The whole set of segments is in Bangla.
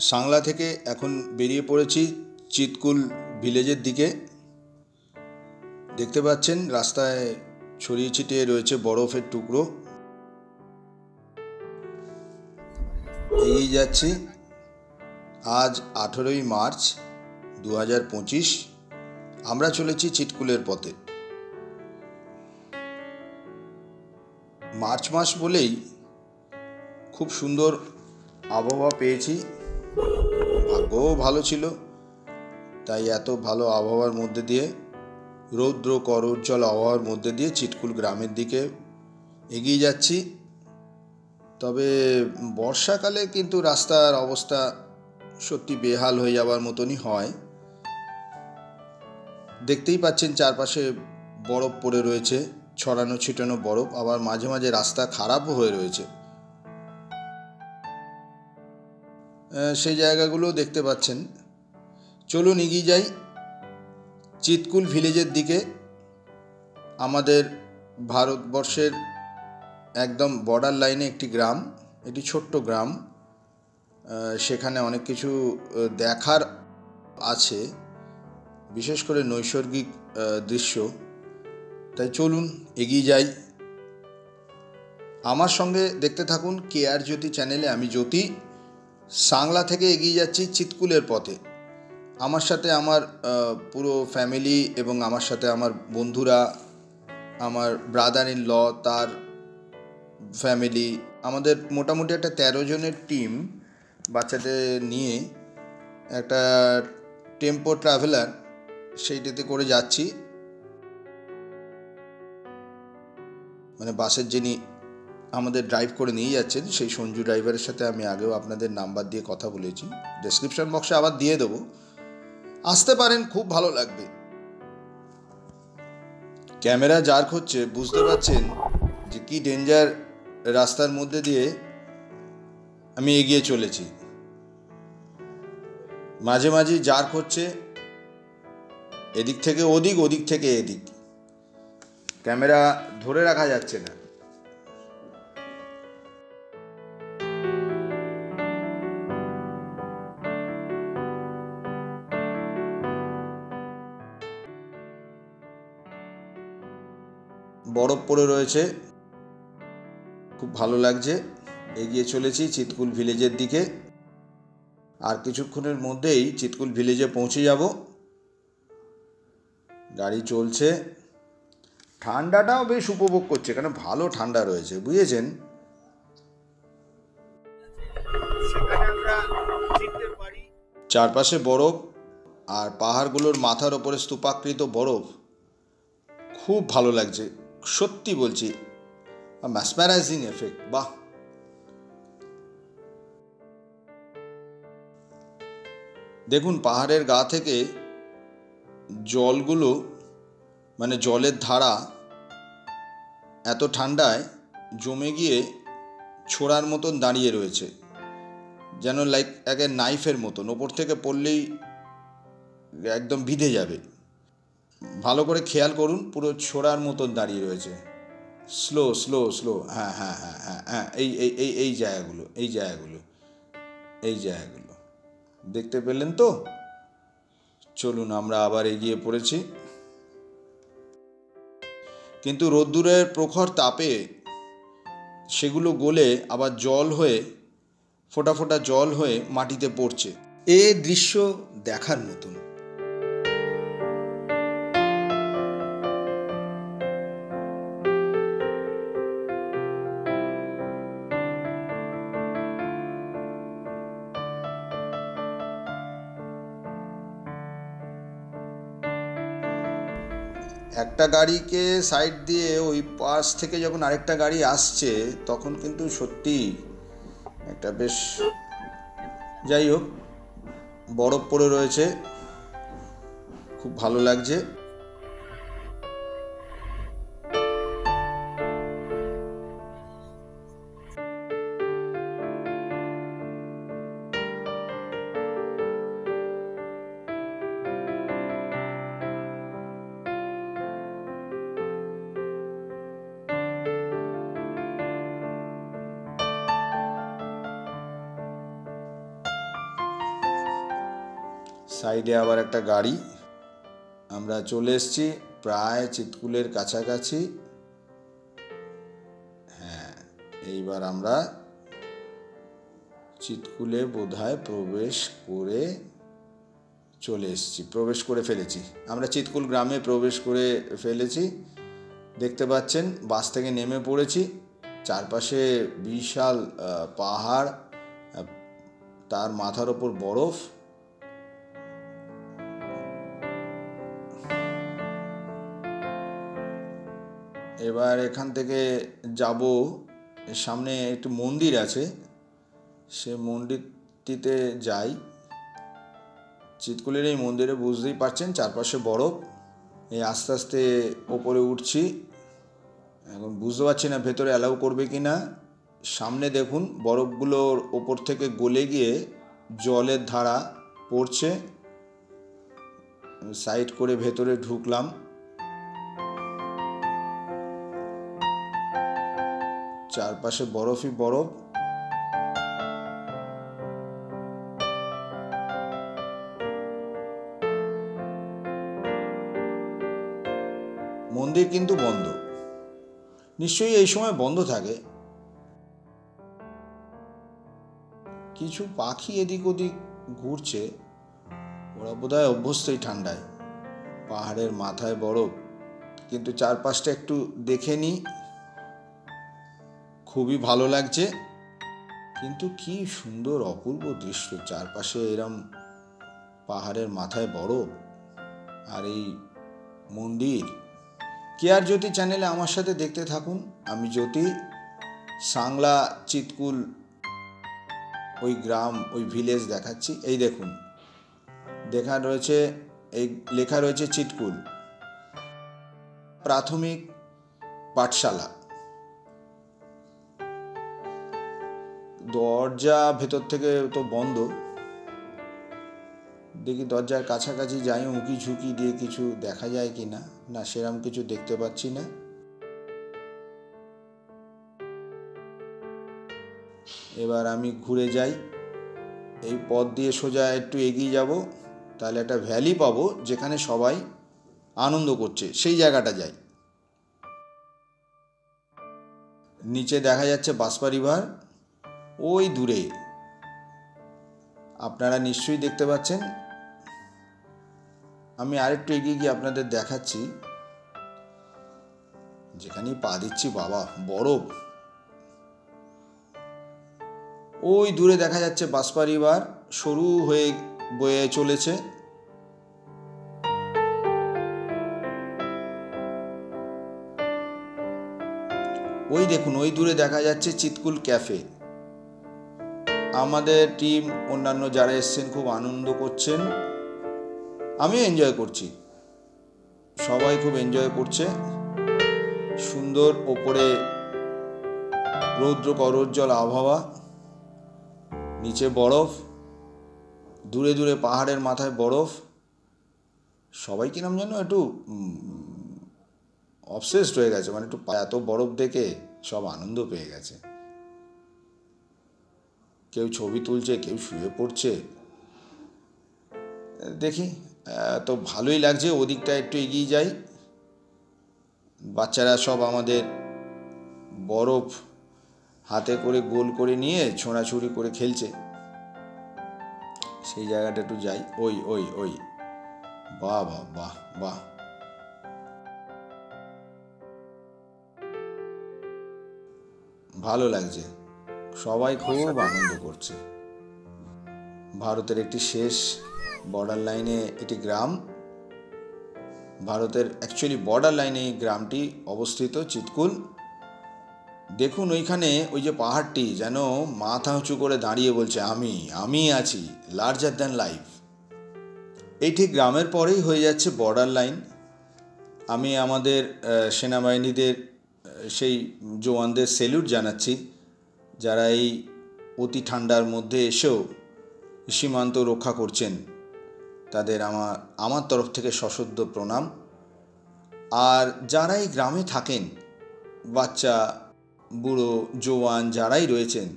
সাংলা থেকে এখন বেরিয়ে পড়েছি চিতকুল ভিলেজের দিকে। দেখতে পাচ্ছেন রাস্তায় ছড়িয়ে ছিটিয়ে রয়েছে বরফের টুকরো। এগিয়ে যাচ্ছি। আজ 18ই মার্চ 2025। আমরা চলেছি চিতকুলের পথে। মার্চ মাস বলেই খুব সুন্দর আবহাওয়া পেয়েছি, ভাগ্যও ভালো ছিল, তাই এত ভালো আবহাওয়ার মধ্যে দিয়ে, রৌদ্র করোজ্জ্বল আবহাওয়ার মধ্যে দিয়ে চিতকুল গ্রামের দিকে এগিয়ে যাচ্ছি। তবে বর্ষাকালে কিন্তু রাস্তার অবস্থা সত্যি বেহাল হয়ে যাওয়ার মতনই হয়। দেখতেই পাচ্ছেন চারপাশে বরফ পড়ে রয়েছে, ছড়ানো ছিটানো বরফ, আবার মাঝে মাঝে রাস্তা খারাপও হয়ে রয়েছে। সেই জায়গাগুলো দেখতে পাচ্ছেন। চলুন এগিয়ে যাই চিতকুল ভিলেজের দিকে। আমাদের ভারতবর্ষের একদম বর্ডার লাইনে একটি গ্রাম, এটি ছোট্ট গ্রাম। সেখানে অনেক কিছু দেখার আছে, বিশেষ করে নৈসর্গিক দৃশ্য। তাই চলুন এগিয়ে যাই। আমার সঙ্গে দেখতে থাকুন কেআর জ্যোতি চ্যানেলে। আমি জ্যোতি সাংলা থেকে এগিয়ে যাচ্ছি চিতকুলের পথে। আমার সাথে আমার পুরো ফ্যামিলি এবং আমার সাথে আমার বন্ধুরা, আমার ব্রাদার ইন ল, তার ফ্যামিলি, আমাদের মোটামুটি একটা 13 জনের টিম বাচ্চাদের নিয়ে একটা টেম্পো ট্রাভেলার, সেইটাতে করে যাচ্ছি। মানে বাসের যিনি আমাদের ড্রাইভ করে নিয়ে যাচ্ছেন সেই সঞ্জু ড্রাইভারের সাথে আমি আগেও আপনাদের নাম্বার দিয়ে কথা বলেছি, ডেসক্রিপশন বক্সে আবার দিয়ে দেবো। আসতে পারেন, খুব ভালো লাগবে। ক্যামেরা জার্ক হচ্ছে, বুঝতে পারছেন যে কি ডেঞ্জার রাস্তার মধ্যে দিয়ে আমি এগিয়ে চলেছি। মাঝে মাঝে জার্ক হচ্ছে, এদিক থেকে ওদিক, ওদিক থেকে এদিক, ক্যামেরা ধরে রাখা যাচ্ছে না। বরফ পড়ে রয়েছে, খুব ভালো লাগছে। এগিয়ে চলেছি চিতকুল ভিলেজের দিকে। আর কিছুক্ষণের মধ্যেই চিতকুল ভিলেজে পৌঁছে যাব। গাড়ি চলছে, ঠান্ডাটাও বেশ উপভোগ করছে, কারণ ভালো ঠান্ডা রয়েছে, বুঝেছেন। চারপাশে বরফ আর পাহাড়গুলোর মাথার ওপরে স্তূপাকৃত বরফ, খুব ভালো লাগছে, সত্যি বলছি। ম্যাসমারাইজিং এফেক্ট, বাহ। দেখুন পাহাড়ের গা থেকে জলগুলো, মানে জলের ধারা এত ঠান্ডায় জমে গিয়ে ছোড়ার মতন দাঁড়িয়ে রয়েছে, যেন লাইক একে নাইফের মতন, ওপর থেকে পড়লেই একদম ভিদে যাবে। ভালো করে খেয়াল করুন, পুরো ছোড়ার মতন দাঁড়িয়ে রয়েছে। স্লো স্লো স্লো, হ্যাঁ হ্যাঁ হ্যাঁ হ্যাঁ হ্যাঁ, এই এই এই এই জায়গাগুলো, এই জায়গাগুলো, এই জায়গাগুলো দেখতে পেলেন তো। চলুন, আমরা আবার এগিয়ে পড়েছি। কিন্তু রোদ্দুরের প্রখর তাপে সেগুলো গলে আবার জল হয়ে, ফোঁটা ফোঁটা জল হয়ে মাটিতে পড়ছে। এ দৃশ্য দেখার মতন। একটা গাড়িকে সাইড দিয়ে ওই পাশ থেকে যখন আরেকটা গাড়ি আসছে, তখন কিন্তু সত্যি একটা বেশ, যাই হোক, বরফ পড়ে রয়েছে, খুব ভালো লাগছে। সাইডে আবার একটা গাড়ি। আমরা চলে এসেছি প্রায় চিৎকুলের কাছাকাছি। হ্যাঁ, এইবার আমরা চিৎকুলে বোধহয় প্রবেশ করে ফেলেছি। আমরা চিৎকুল গ্রামে প্রবেশ করে ফেলেছি। দেখতে পাচ্ছেন বাস থেকে নেমে পড়েছি। চারপাশে বিশাল পাহাড়, তার মাথার ওপর বরফ। এবার এখান থেকে যাব, সামনে একটি মন্দির আছে, সে মন্দিরটিতে যাই। চিৎকুলের এই মন্দিরে বুঝতেই পারছেন চারপাশে বরফ। এই আস্তে আস্তে ওপরে উঠছি। এখন বুঝতে পারছি না ভেতরে অ্যালাউ করবে কি না। সামনে দেখুন বরফগুলোর ওপর থেকে গলে গিয়ে জলের ধারা পড়ছে। সাইড করে ভেতরে ঢুকলাম। চারপাশে বরফই বরফ। মন্দির কিন্তু বন্ধ, নিশ্চয়ই এই সময় বন্ধ থাকে। কিছু পাখি এদিক ওদিক ঘুরছে, ওরা বোধহয় অভ্যস্তই ঠান্ডায়। পাহাড়ের মাথায় বরফ, কিন্তু চারপাশটা একটু দেখে নিই। খুবই ভালো লাগছে, কিন্তু কি সুন্দর অপূর্ব দৃশ্য। চারপাশে এরম পাহাড়ের মাথায় বরফ আর এই মন্দির। কেয়ার জ্যোতি চ্যানেলে আমার সাথে দেখতে থাকুন। আমি জ্যোতি সাংলা চিৎকুল ওই গ্রাম, ওই ভিলেজ দেখাচ্ছি। এই দেখুন লেখা রয়েছে চিৎকুল প্রাথমিক পাঠশালা। দরজা ভেতর থেকে তো বন্ধ। দেখি দরজার কাছাকাছি যাই, উঁকি ঝুঁকি দিয়ে কিছু দেখা যায় কি না। না, সেরকম কিছু দেখতে পাচ্ছি না। এবার আমি ঘুরে যাই। এই পথ দিয়ে সোজা একটু এগিয়ে যাব, তাহলে একটা ভ্যালি পাবো যেখানে সবাই আনন্দ করছে, সেই জায়গাটা যাই। নিচে দেখা যাচ্ছে বাঁশপা রিভার, ওই দূরে আপনারা নিশ্চয়ই দেখতে পাচ্ছেন। আমি আরেকটু এগিয়ে গিয়ে আপনাদের দেখাচ্ছি। যেখানেই পা দিচ্ছি বাবা, বরফ। ওই দূরে দেখা যাচ্ছে বাঁশপা রিভার সরু হয়ে বয়ে চলেছে। ওই দেখুন, ওই দূরে দেখা যাচ্ছে চিৎকুল ক্যাফে। আমাদের টিম, অন্যান্য যারা এসছেন খুব আনন্দ করছেন, আমিও এনজয় করছি। সবাই খুব এনজয় করছে। সুন্দর ওপরে রৌদ্র করজ্জ্বল আবহাওয়া, নিচে বরফ, দূরে দূরে পাহাড়ের মাথায় বরফ। সবাই কিরম যেন একটু অবসেসড হয়ে গেছে, মানে একটু এত বরফ দেখে সব আনন্দ পেয়ে গেছে। কেউ ছবি তুলছে, কেউ শুয়ে পড়ছে। দেখি, তো ভালোই লাগছে। ওদিকটা একটু এগিয়ে যাই। বাচ্চারা সব আমাদের বরফ হাতে করে গোল করে নিয়ে ছোঁড়াছুড়ি করে খেলছে। সেই জায়গাটা একটু যাই। ওই ওই ওই বাহ বাহ বাহ বাহ, ভালো লাগছে। সবাই খুব আনন্দ করছে। ভারতের একটি শেষ বর্ডার লাইনে এটি গ্রাম। ভারতের অ্যাকচুয়ালি বর্ডার লাইনে এই গ্রামটি অবস্থিত, চিৎকুল। দেখুন ওইখানে ওই যে পাহাড়টি যেন মাথা উঁচু করে দাঁড়িয়ে বলছে, আমি আছি, লার্জার দ্যান লাইফ। এই ঠিক গ্রামের পরেই হয়ে যাচ্ছে বর্ডার লাইন। আমি আমাদের সেনাবাহিনীদের, সেই জওয়ানদের স্যালুট জানাচ্ছি, যারা এই অতি ঠান্ডার মধ্যে এসেও সীমান্ত রক্ষা করছেন। তাদের আমার তরফ থেকে সশ্রদ্ধ প্রণাম। আর যারা এই গ্রামে থাকেন, বাচ্চা বুড়ো জওয়ান যারাই রয়েছেন,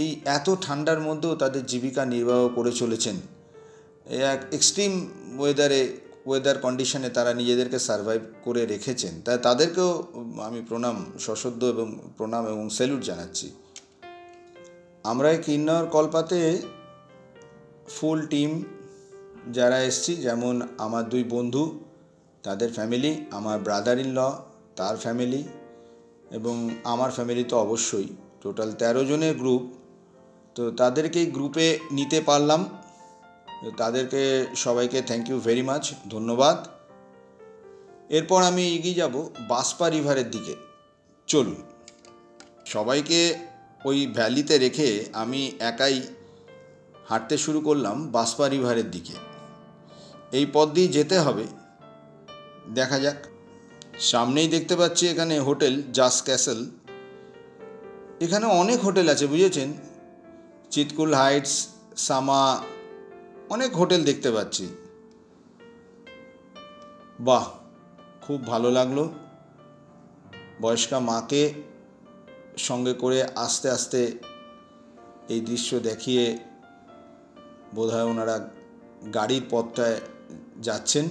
এই এত ঠান্ডার মধ্যেও তাদের জীবিকা নির্বাহ করে চলেছেন। এক এক্সট্রিম ওয়েদার কন্ডিশনে তারা নিজেদেরকে সারভাইভ করে রেখেছেন, তাই তাদেরকেও আমি সশ্রদ্ধ প্রণাম এবং স্যালুট জানাচ্ছি। আমরা এই কিন্নর কলপাতে ফুল টিম যারা এসছি, যেমন আমার 2 বন্ধু তাদের ফ্যামিলি, আমার ব্রাদার ইন ল তার ফ্যামিলি, এবং আমার ফ্যামিলি তো অবশ্যই, টোটাল 13 জনের গ্রুপ। তো তাদেরকেই গ্রুপে নিতে পারলাম, তাদেরকে সবাইকে থ্যাংক ইউ ভেরি মাচ, ধন্যবাদ। এরপর আমি এগিয়ে যাব বাসপা রিভারের দিকে। চলুন, সবাইকে ওই ভ্যালিতে রেখে আমি একাই হাঁটতে শুরু করলাম বাসপা রিভারের দিকে। এই পথ দিয়ে যেতে হবে, দেখা যাক। সামনেই দেখতে পাচ্ছি এখানে হোটেল জাস ক্যাসেল। এখানে অনেক হোটেল আছে, বুঝেছেন, চিৎকুল হাইটস, সামা, অনেক হোটেল দেখতে পাচ্ছি। বাহ, খুব ভালো লাগলো। বয়স্কা মাকে সঙ্গে করে আস্তে আস্তে এই দৃশ্য দেখিয়ে বোধহয় ওনারা গাড়ির পথটায় যাচ্ছেন।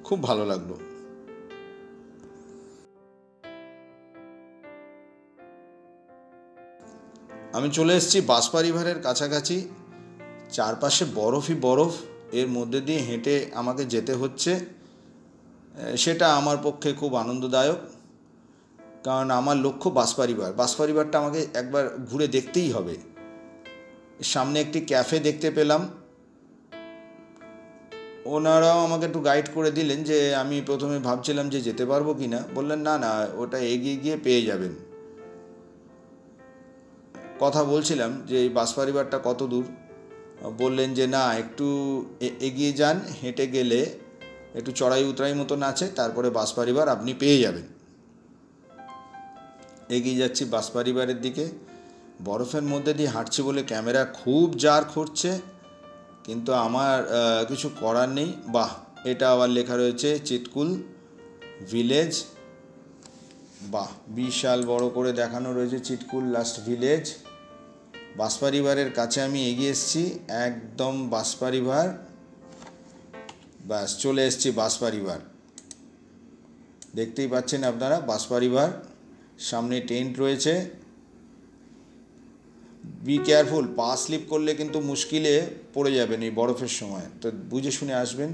খুব ভালো লাগলো। আমি চলে এসেছি বাসপা রিভারের কাছাকাছি। চারপাশে বরফই বরফ, এর মধ্যে দিয়ে হেঁটে আমাকে যেতে হচ্ছে। সেটা আমার পক্ষে খুব আনন্দদায়ক, কারণ আমার লক্ষ্য বাসপা রিভার। বাসপা রিভারটা আমাকে একবার ঘুরে দেখতেই হবে। সামনে একটি ক্যাফে দেখতে পেলাম, ওনারাও আমাকে একটু গাইড করে দিলেন। যে আমি প্রথমে ভাবছিলাম যে যেতে পারবো কি না, বললেন না না, ওটা এগিয়ে গিয়ে পেয়ে যাবেন। কথা বলছিলাম যে এই বাসপা রিভারটা কত দূর, বললেন যে না, একটু এগিয়ে যান, হেঁটে গেলে একটু চড়াই উতরাই মতন আছে, তারপরে বাসপা রিভার আপনি পেয়ে যাবেন। এগিয়ে যাচ্ছি বাসপা রিভারের দিকে। বরফের মধ্যে দিয়ে হাঁটছি বলে ক্যামেরা খুব জার্ক হচ্ছে, কিন্তু আমার কিছু করার নেই। বাহ, এটা আবার লেখা রয়েছে চিৎকুল ভিলেজ। বাহ, বিশাল বড় করে দেখানো রয়েছে চিৎকুল লাস্ট ভিলেজ। বাসপা রিভারের কাছে আমি এগিয়ে এসেছি, একদম বাসপা রিভার। ব্যাস, চলে এসেছি বাসপা রিভার। দেখতেই পাচ্ছেন আপনারা বাসপা রিভার। সামনে টেন্ট রয়েছে। বি কেয়ারফুল, পা স্লিপ করলে কিন্তু মুশকিলে পড়ে যাবেন এই বরফের সময়, তো বুঝে শুনে আসবেন।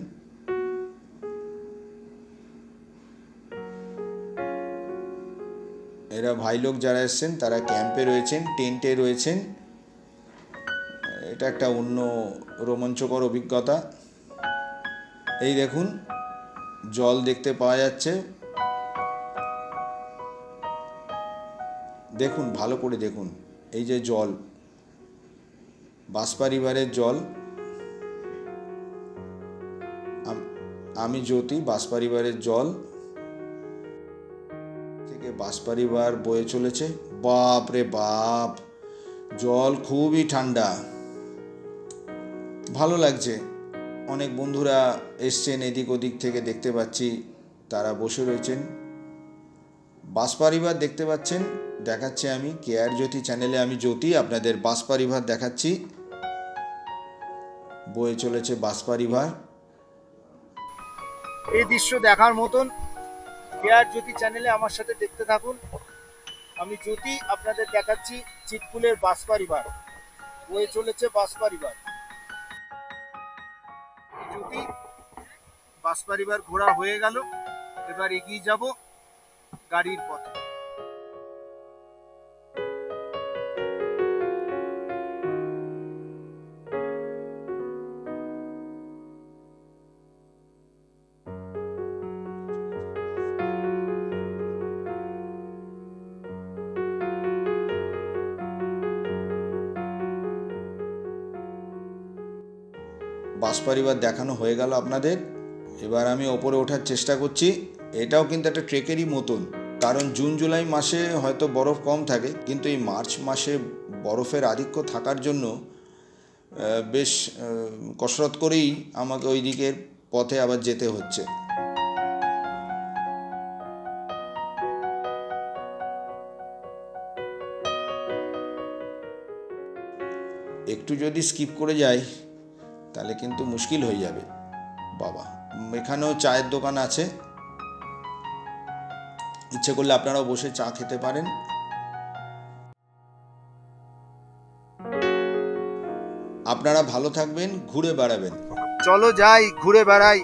এরা ভাই লোক যারা এসছেন তারা ক্যাম্পে রয়েছেন, টেন্টে রয়েছেন। এটা একটা অন্য রোমাঞ্চকর অভিজ্ঞতা। এই দেখুন, জল দেখতে পাওয়া যাচ্ছে। দেখুন, ভালো করে দেখুন, এই যে জল, বাসপা রিভারের জল। আমি জ্যোতি, বাসপা রিভারের জল থেকে বাসপা রিভার বয়ে চলেছে। বাপ রে বাপ, জল খুবই ঠান্ডা, ভালো লাগছে। অনেক বন্ধুরা এসছেন এদিক ওদিক থেকে, দেখতে পাচ্ছি তারা বসে রয়েছেন। বাসপা রিভার দেখতে পাচ্ছেন, দেখাচ্ছে আমি কেয়ার জ্যোতি চ্যানেলে। আমি জ্যোতি, আপনাদের বাসপা রিভার দেখাচ্ছি। বয়ে চলেছে বাসপা রিভার। এই দৃশ্য দেখার মতন কেয়ার জ্যোতি চ্যানেলে আমার সাথে দেখতে থাকুন। আমি জ্যোতি, আপনাদের দেখাচ্ছি চিৎকুলের বাসপা রিভার। বয়ে চলেছে বাসপা রিভার। জ্যোতি, বাসপা রিভার ঘোরা হয়ে গেল, এবার এগিয়ে যাব গাড়ির পথে। বাসপা রিভার দেখানো হয়ে গেল আপনাদের। এবার আমি ওপরে ওঠার চেষ্টা করছি। এটাও কিন্তু একটা ট্রেকেরই মতন, কারণ জুন জুলাই মাসে হয়তো বরফ কম থাকে, কিন্তু এই মার্চ মাসে বরফের আধিক্য থাকার জন্য বেশ কসরত করেই আমাকে ওই দিকের পথে আবার যেতে হচ্ছে। একটু যদি স্কিপ করে যাই তাহলে কিন্তু মুশকিল হয়ে যাবে বাবা। এখানেও চায়ের দোকান আছে, ইচ্ছে করলে আপনারাও বসে চা খেতে পারেন। আপনারা ভালো থাকবেন, ঘুরে বেড়াবেন। চলো যাই, ঘুরে বেড়াই,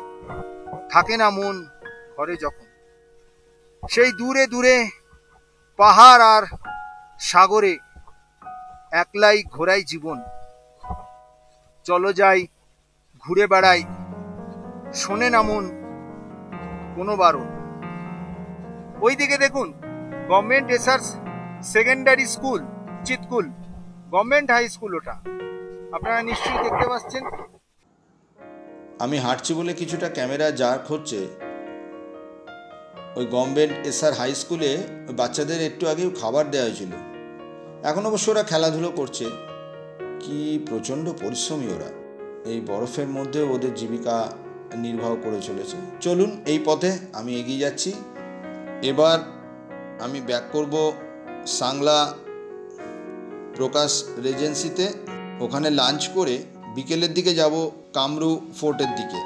থাকে না মন ঘরে যখন। সেই দূরে দূরে পাহাড় আর সাগরে একলাই ঘোরাই জীবন। চলো যাই, ঘুরে বেড়াই, শোনে না মন কোনো বারণ। ওইদিকে দেখুন, গভর্নমেন্ট এসার্স secondary school, Chitkul government high school, ওটা আপনারা নিশ্চয়ই দেখতে পাচ্ছেন। আমি হাঁটছি বলে কিছুটা ক্যামেরা জার্ক হচ্ছে। ওই গভর্নমেন্ট এসআর হাই স্কুলে বাচ্চাদের একটু আগেও খাবার দেওয়া হয়েছিল। এখন অবশ্য ওরা খেলাধুলো করছে। কি প্রচণ্ড পরিশ্রমী ওরা, এই বরফের মধ্যে ওদের জীবিকা নির্বাহ করে চলেছে। চলুন, এই পথে আমি এগিয়ে যাচ্ছি। এবার আমি ব্যাক করব সাংলা প্রকাশ রেজেন্সিতে। ওখানে লাঞ্চ করে বিকেলের দিকে যাব কামরু ফোর্টের দিকে।